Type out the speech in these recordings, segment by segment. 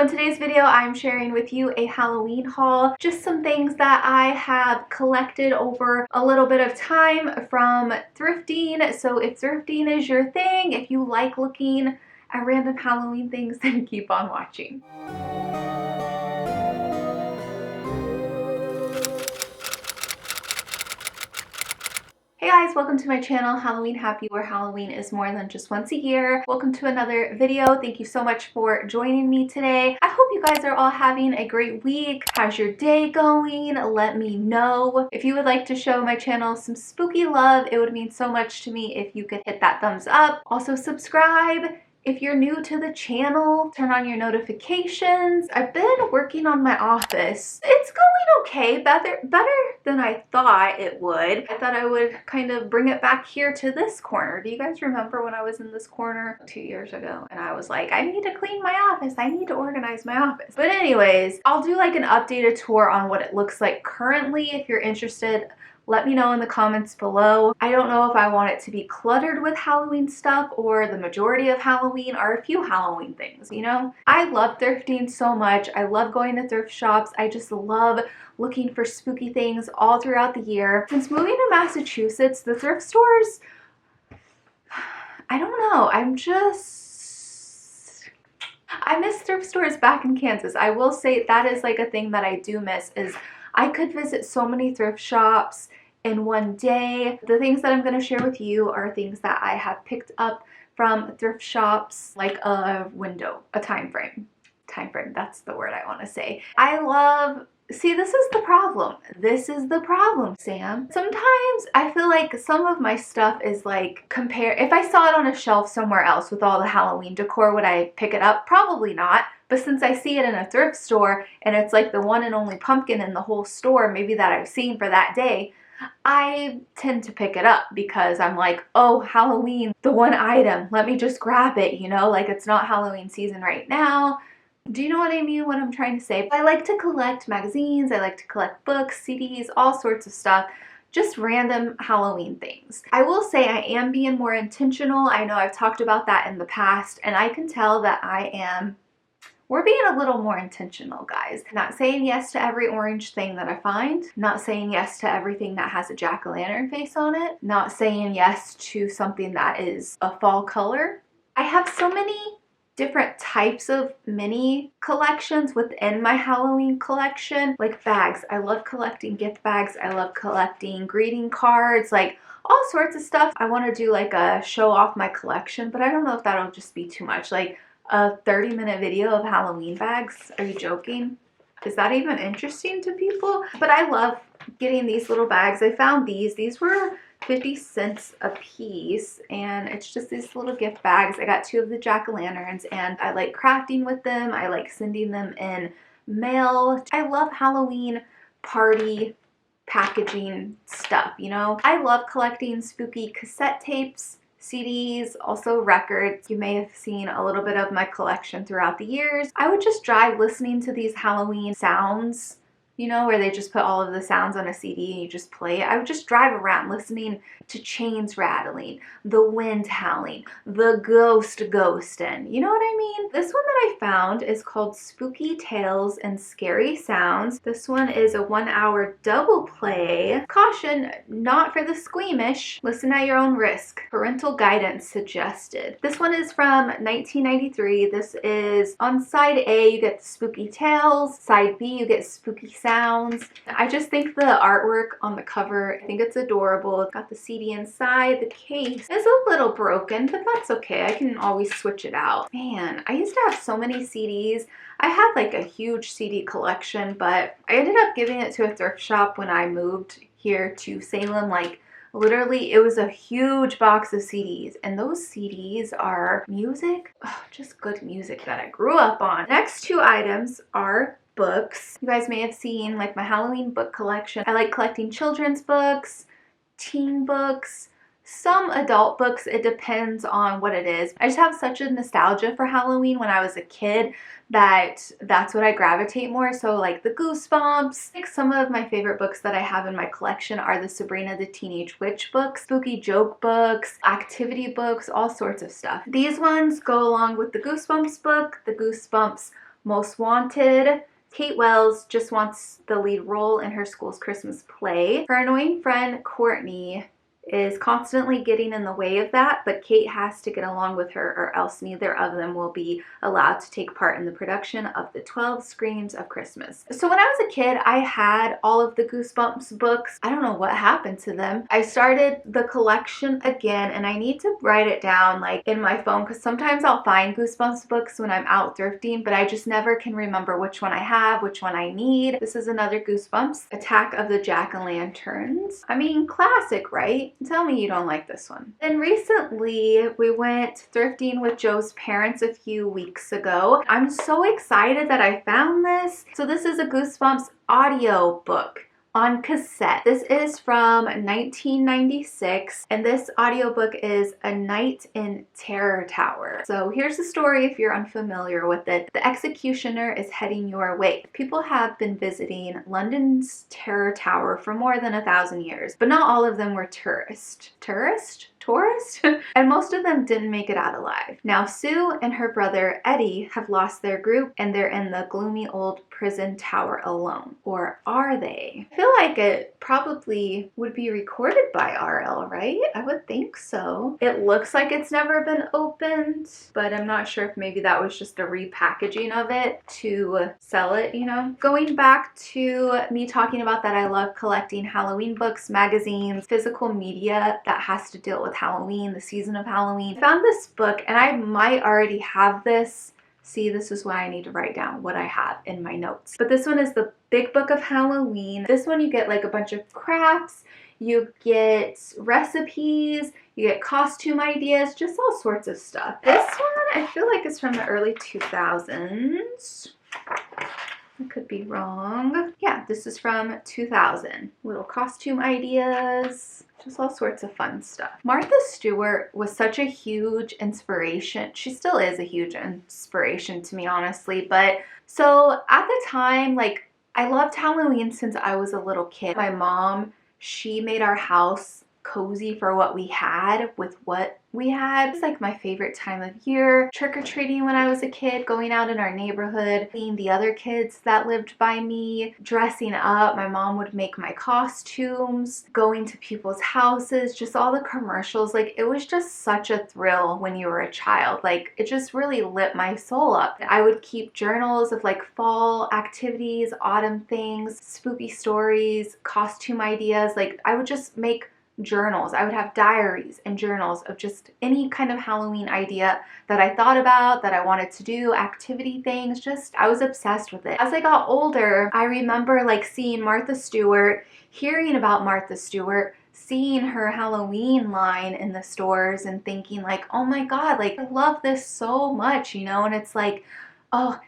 So in today's video, I'm sharing with you a Halloween haul, just some things that I have collected over a little bit of time from thrifting. So if thrifting is your thing, if you like looking at random Halloween things, then keep on watching. Hey guys, welcome to my channel, Halloween Happy, where Halloween is more than just once a year. Welcome to another video. Thank you so much for joining me today. I hope you guys are all having a great week. How's your day going? Let me know. If you would like to show my channel some spooky love, it would mean so much to me if you could hit that thumbs up. Also subscribe. If you're new to the channel, turn on your notifications. I've been working on my office. It's going okay, better than I thought it would. I thought I would kind of bring it back here to this corner. Do you guys remember when I was in this corner 2 years ago? And I was like, I need to clean my office. I need to organize my office. But anyways, I'll do like an updated tour on what it looks like currently. If you're interested, let me know in the comments below. I don't know if I want it to be cluttered with Halloween stuff or the majority of Halloween or a few Halloween things, you know? I love thrifting so much. I love going to thrift shops. I just love looking for spooky things all throughout the year. Since moving to Massachusetts, the thrift stores, I don't know, I miss thrift stores back in Kansas. I will say that is like a thing that I do miss, is I could visit so many thrift shops in one day. The things that I'm going to share with you are things that I have picked up from thrift shops, like a window, a time frame. That's the word I want to say. See, this is the problem. This is the problem, Sam. Sometimes I feel like some of my stuff is like, if I saw it on a shelf somewhere else with all the Halloween decor, would I pick it up? Probably not. But since I see it in a thrift store and it's like the one and only pumpkin in the whole store, maybe that I've seen for that day, I tend to pick it up because I'm like, oh, Halloween, the one item, let me just grab it, you know, like it's not Halloween season right now. Do you know what I mean, what I'm trying to say? I like to collect magazines, I like to collect books, CDs, all sorts of stuff. Just random Halloween things. I will say I am being more intentional. I know I've talked about that in the past, and I can tell that we're being a little more intentional, guys. Not saying yes to every orange thing that I find. Not saying yes to everything that has a jack-o'-lantern face on it. Not saying yes to something that is a fall color. I have so many different types of mini collections within my Halloween collection. Like bags. I love collecting gift bags. I love collecting greeting cards. Like all sorts of stuff. I want to do like a show off my collection, but I don't know if that'll just be too much. Like a 30-minute video of Halloween bags? Are you joking? Is that even interesting to people? But I love getting these little bags. I found these. These were 50 cents a piece, and it's just these little gift bags. I got 2 of the jack-o'-lanterns, and I like crafting with them. I like sending them in mail. I love Halloween party packaging stuff, you know? I love collecting spooky cassette tapes, CDs, also records. You may have seen a little bit of my collection throughout the years. I would just drive listening to these Halloween sounds, you know, where they just put all of the sounds on a CD and you just play it. I would just drive around listening to chains rattling, the wind howling, the ghost ghosting. You know what I mean? This one that I found is called Spooky Tales and Scary Sounds. This one is a 1-hour double play. Caution, not for the squeamish. Listen at your own risk. Parental guidance suggested. This one is from 1993. This is on side A, you get the Spooky Tales. Side B, you get Spooky Sounds. I just think the artwork on the cover, I think it's adorable. It's got the CD inside. The case is a little broken, but that's okay. I can always switch it out. Man, I used to have so many CDs. I had like a huge CD collection, but I ended up giving it to a thrift shop when I moved here to Salem. Like literally, it was a huge box of CDs, and those CDs are music, just good music that I grew up on. Next 2 items are books. You guys may have seen like my Halloween book collection. I like collecting children's books, teen books, some adult books. It depends on what it is. I just have such a nostalgia for Halloween when I was a kid that's what I gravitate more. So like the Goosebumps. Like some of my favorite books that I have in my collection are the Sabrina the Teenage Witch books, spooky joke books, activity books, all sorts of stuff. These ones go along with the Goosebumps book, the Goosebumps Most Wanted. Kate Wells just wants the lead role in her school's Christmas play. Her annoying friend Courtney is constantly getting in the way of that, but Kate has to get along with her or else neither of them will be allowed to take part in the production of the 12 Screams of Christmas. So when I was a kid, I had all of the Goosebumps books. I don't know what happened to them. I started the collection again, and I need to write it down like in my phone because sometimes I'll find Goosebumps books when I'm out thrifting, but I just never can remember which one I have, which one I need. This is another Goosebumps, Attack of the Jack-o'-lanterns. I mean, classic, right? Tell me you don't like this one. Then recently we went thrifting with Joe's parents a few weeks ago. I'm so excited that I found this. So this is a Goosebumps audio book on cassette. This is from 1996, and this audiobook is A Night in Terror Tower. So here's the story if you're unfamiliar with it. The executioner is heading your way. People have been visiting London's Terror Tower for more than 1,000 years, but not all of them were tourists. Tourist? And most of them didn't make it out alive. Now Sue and her brother Eddie have lost their group and they're in the gloomy old prison tower alone. Or are they? I feel like it probably would be recorded by RL, right? I would think so. It looks like it's never been opened, but I'm not sure if maybe that was just a repackaging of it to sell it, you know? Going back to me talking about that I love collecting Halloween books, magazines, physical media that has to deal with Halloween, the season of Halloween. I found this book and I might already have this. See, this is why I need to write down what I have in my notes. But this one is the Big Book of Halloween. This one you get like a bunch of crafts, you get recipes, you get costume ideas, just all sorts of stuff. This one I feel like is from the early 2000s. I could be wrong. Yeah, this is from 2000. Little costume ideas, just all sorts of fun stuff. Martha Stewart was such a huge inspiration. She still is a huge inspiration to me, honestly. But so at the time, like, I loved Halloween since I was a little kid. My mom, she made our house cozy for what we had with what we had. It's like my favorite time of year. Trick-or-treating when I was a kid, going out in our neighborhood, seeing the other kids that lived by me, dressing up. My mom would make my costumes, going to people's houses, just all the commercials. Like, it was just such a thrill when you were a child. Like, it just really lit my soul up. I would keep journals of like fall activities, autumn things, spooky stories, costume ideas. Like, I would just make journals. I would have diaries and journals of just any kind of Halloween idea that I thought about, that I wanted to do, activity things. Just, I was obsessed with it. As I got older, I remember like seeing Martha Stewart, hearing about Martha Stewart, seeing her Halloween line in the stores and thinking like, oh my God, like I love this so much, you know? And it's like, oh,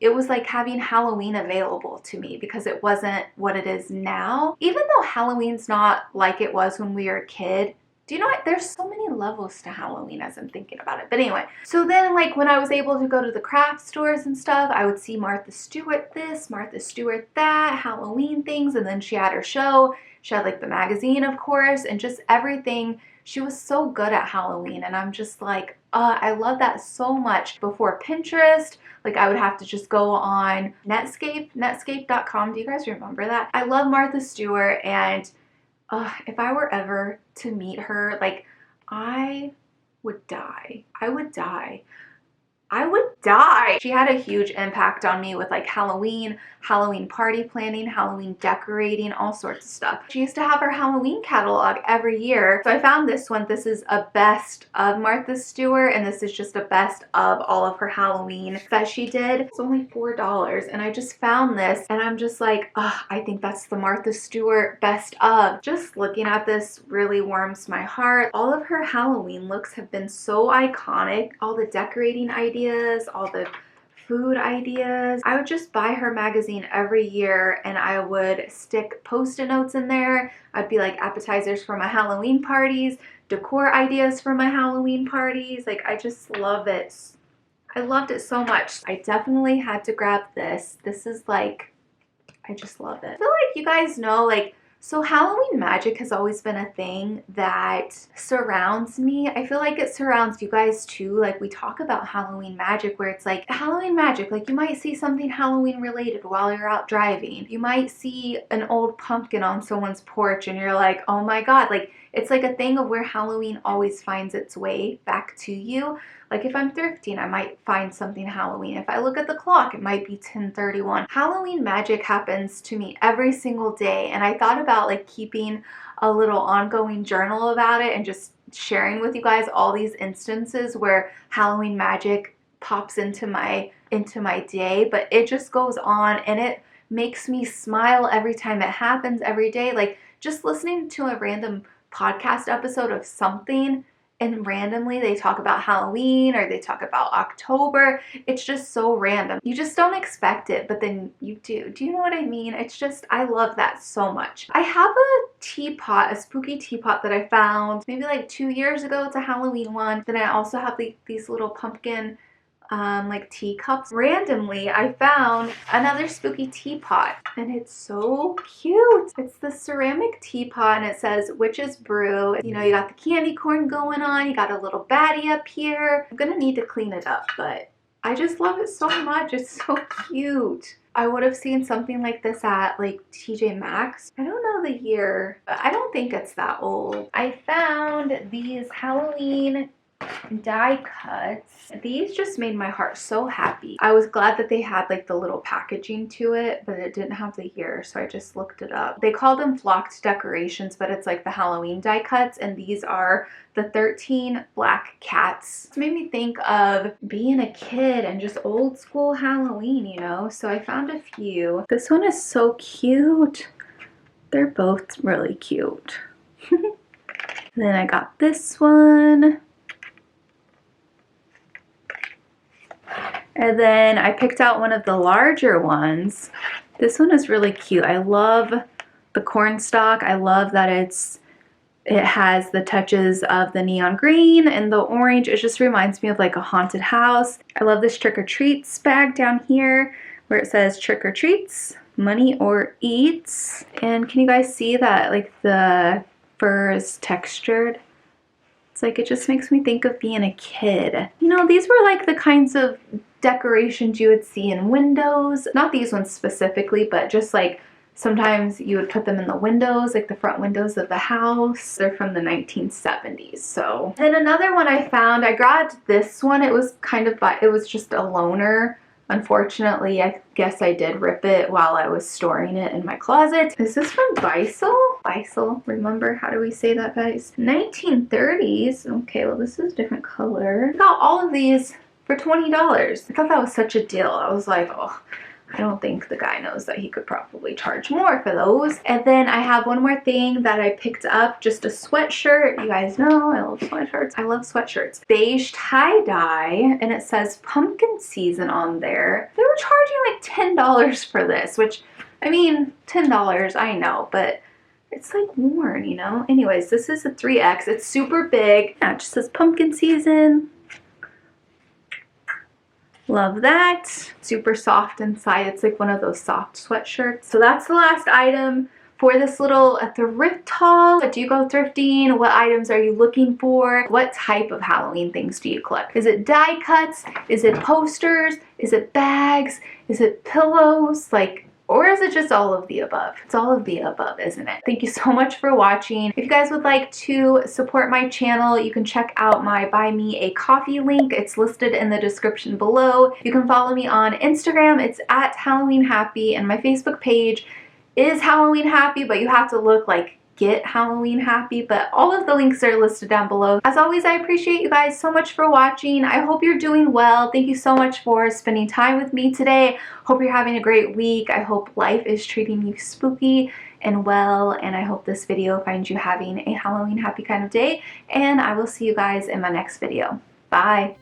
it was like having Halloween available to me because it wasn't what it is now. Even though Halloween's not like it was when we were a kid, do you know what? There's so many levels to Halloween as I'm thinking about it. But anyway, so then like when I was able to go to the craft stores and stuff, I would see Martha Stewart this, Martha Stewart that, Halloween things, and then she had her show. She had like the magazine, of course, and just everything. She was so good at Halloween, and I'm just like, I love that so much. Before Pinterest, like I would have to just go on netscape.com. Do you guys remember that? I love Martha Stewart, and if I were ever to meet her, like I would die. I would die. I would die. She had a huge impact on me with like Halloween party planning, Halloween decorating, all sorts of stuff. She used to have her Halloween catalog every year. So I found this one. This is a best of Martha Stewart, and this is just a best of all of her Halloween that she did. It's only $4, and I just found this, and I'm just like, I think that's the Martha Stewart best of. Just looking at this really warms my heart. All of her Halloween looks have been so iconic. All the decorating ideas, all the food ideas. I would just buy her magazine every year, and I would stick post-it notes in there. I'd be like appetizers for my Halloween parties, decor ideas for my Halloween parties. Like, I just love it. I loved it so much. I definitely had to grab this. This is like, I just love it. I feel like you guys know, like, So Halloween magic has always been a thing that surrounds me. I feel like it surrounds you guys too. Like we talk about Halloween magic where it's like Halloween magic, like you might see something Halloween related while you're out driving. You might see an old pumpkin on someone's porch and you're like, oh my God, like it's like a thing of where Halloween always finds its way back to you. Like if I'm thrifting, I might find something Halloween. If I look at the clock, it might be 10:31. Halloween magic happens to me every single day. And I thought about like keeping a little ongoing journal about it and just sharing with you guys all these instances where Halloween magic pops into my day. But it just goes on and it makes me smile every time it happens every day. Like just listening to a random podcast episode of something and randomly they talk about Halloween or they talk about October. It's just so random. You just don't expect it, but then you do. Do you know what I mean? It's just, I love that so much. I have a teapot, a spooky teapot that I found maybe like 2 years ago. It's a Halloween one. Then I also have these little pumpkin like teacups. Randomly, I found another spooky teapot and it's so cute. It's the ceramic teapot and it says witch's brew. You know, you got the candy corn going on, you got a little baddie up here. I'm gonna need to clean it up, but I just love it so much. It's so cute. I would have seen something like this at like TJ Maxx. I don't know the year, but I don't think it's that old. I found these Halloween die cuts. These just made my heart so happy. I was glad that they had like the little packaging to it, but it didn't have the year, so I just looked it up. They call them flocked decorations, but it's like the Halloween die cuts, and these are the 13 black cats. It made me think of being a kid and just old school Halloween, you know? So I found a few. This one is so cute. They're both really cute. Then I got this one. And then I picked out one of the larger ones. This one is really cute. I love the cornstalk. I love that it has the touches of the neon green and the orange. It just reminds me of like a haunted house. I love this trick or treats bag down here where it says trick or treats, money or eats. And can you guys see that like the fur is textured? It's like it just makes me think of being a kid. You know, these were like the kinds of decorations you would see in windows. Not these ones specifically, but just like sometimes you would put them in the windows, like the front windows of the house. They're from the 1970s. So then another one I found, I grabbed this one. It was kind of, it was just a loaner. Unfortunately, I guess I did rip it while I was storing it in my closet. Is this from Beisel? Beisel, remember, how do we say that, guys? 1930s. Okay, well, this is a different color. I got all of these for $20. I thought that was such a deal. I was like, oh, I don't think the guy knows that he could probably charge more for those. And then I have one more thing that I picked up, just a sweatshirt. You guys know I love sweatshirts. I love sweatshirts. Beige tie-dye, and it says pumpkin season on there. They were charging like $10 for this, which, I mean, $10, I know, but it's like worn, you know? Anyways, this is a 3X. It's super big. Yeah, it just says pumpkin season. Love that. Super soft inside. It's like one of those soft sweatshirts. So that's the last item for this little thrift haul. Do you go thrifting? What items are you looking for? What type of Halloween things do you collect? Is it die cuts? Is it posters? Is it bags? Is it pillows? Like, or is it just all of the above? It's all of the above, isn't it? Thank you so much for watching. If you guys would like to support my channel, you can check out my Buy Me a Coffee link. It's listed in the description below. You can follow me on Instagram. It's at Halloween Happy, and my Facebook page is Halloween Happy, but you have to look like Get Halloween Happy, but all of the links are listed down below. As always, I appreciate you guys so much for watching. I hope you're doing well. Thank you so much for spending time with me today. Hope you're having a great week. I hope life is treating you spooky and well, and I hope this video finds you having a Halloween happy kind of day, and I will see you guys in my next video. Bye.